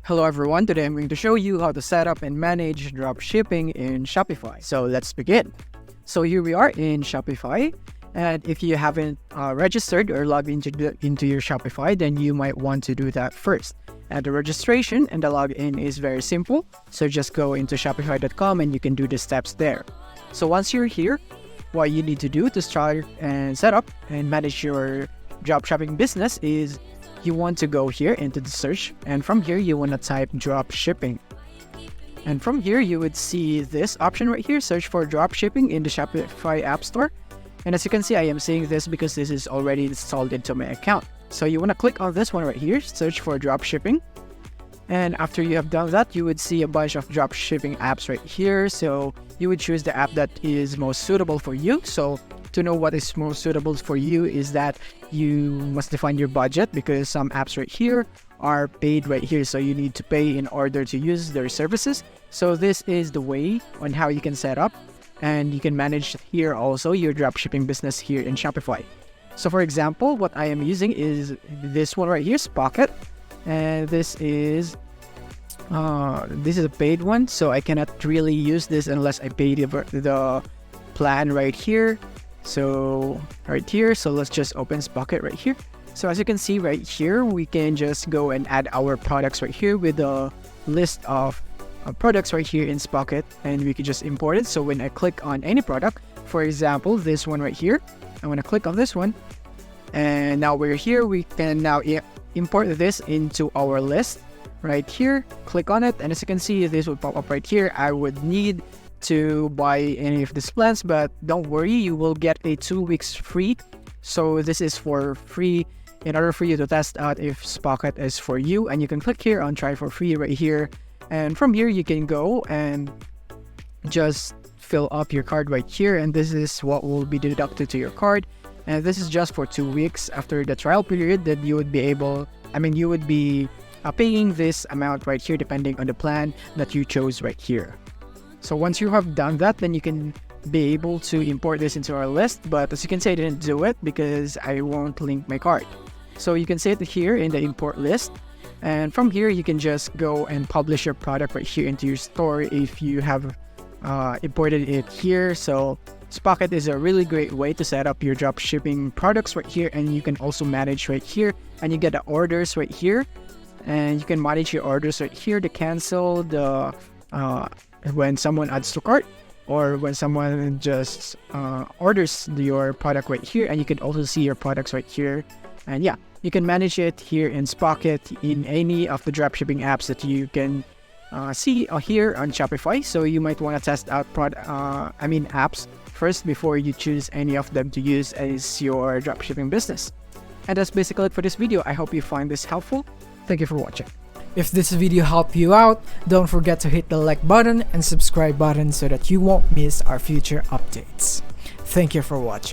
Hello everyone, today I'm going to show you how to set up and manage dropshipping in Shopify. So let's begin. So here we are in Shopify, and if you haven't registered or logged into your Shopify, then you might want to do that first. And the registration and the login is very simple. So just go into shopify.com and you can do the steps there. So once you're here, what you need to do to start and set up and manage your dropshipping business is you want to go here into the search, and from here you want to type dropshipping. And from here you would see this option right here, search for dropshipping in the Shopify App Store. And as you can see, I am seeing this because this is already installed into my account. So you want to click on this one right here, search for dropshipping. And after you have done that, you would see a bunch of dropshipping apps right here. So you would choose the app that is most suitable for you. So to know what is most suitable for you is that you must define your budget, because some apps right here are paid right here. So you need to pay in order to use their services. So this is the way on how you can set up and you can manage here also your dropshipping business here in Shopify. So for example, what I am using is this one right here, Pocket. And this is a paid one, so I cannot really use this unless I pay the plan right here. So right here, so let's just open Pocket right here. So as you can see right here, we can just go and add our products right here with a list of products right here in Pocket, and we can just import it. So when I click on any product, for example, this one right here, I want to click on this one, and now we're here. We can now import this into our list right here. Click on it, and as you can see, this will pop up right here. I would need to buy any of these plans, but don't worry, you will get a 2 weeks free. So this is for free in order for you to test out if Pocket is for you, and you can click here on try for free right here, and from here you can go and just fill up your card right here, and this is what will be deducted to your card. And this is just for 2 weeks. After the trial period, that you would be paying this amount right here depending on the plan that you chose right here. So once you have done that, then you can be able to import this into our list. But as you can see, I didn't do it because I won't link my card. So you can see it here in the import list. And from here, you can just go and publish your product right here into your store if you have imported it here. So Pocket is a really great way to set up your dropshipping products right here, and you can also manage right here, and you get the orders right here, and you can manage your orders right here to cancel the when someone adds to cart, or when someone just orders your product right here, and you can also see your products right here. And yeah, you can manage it here in Pocket in any of the dropshipping apps that you can see here on Shopify. So you might want to test out apps first before you choose any of them to use as your dropshipping business. And that's basically it for this video. I hope you find this helpful. Thank you for watching. If this video helped you out, don't forget to hit the like button and subscribe button so that you won't miss our future updates. Thank you for watching.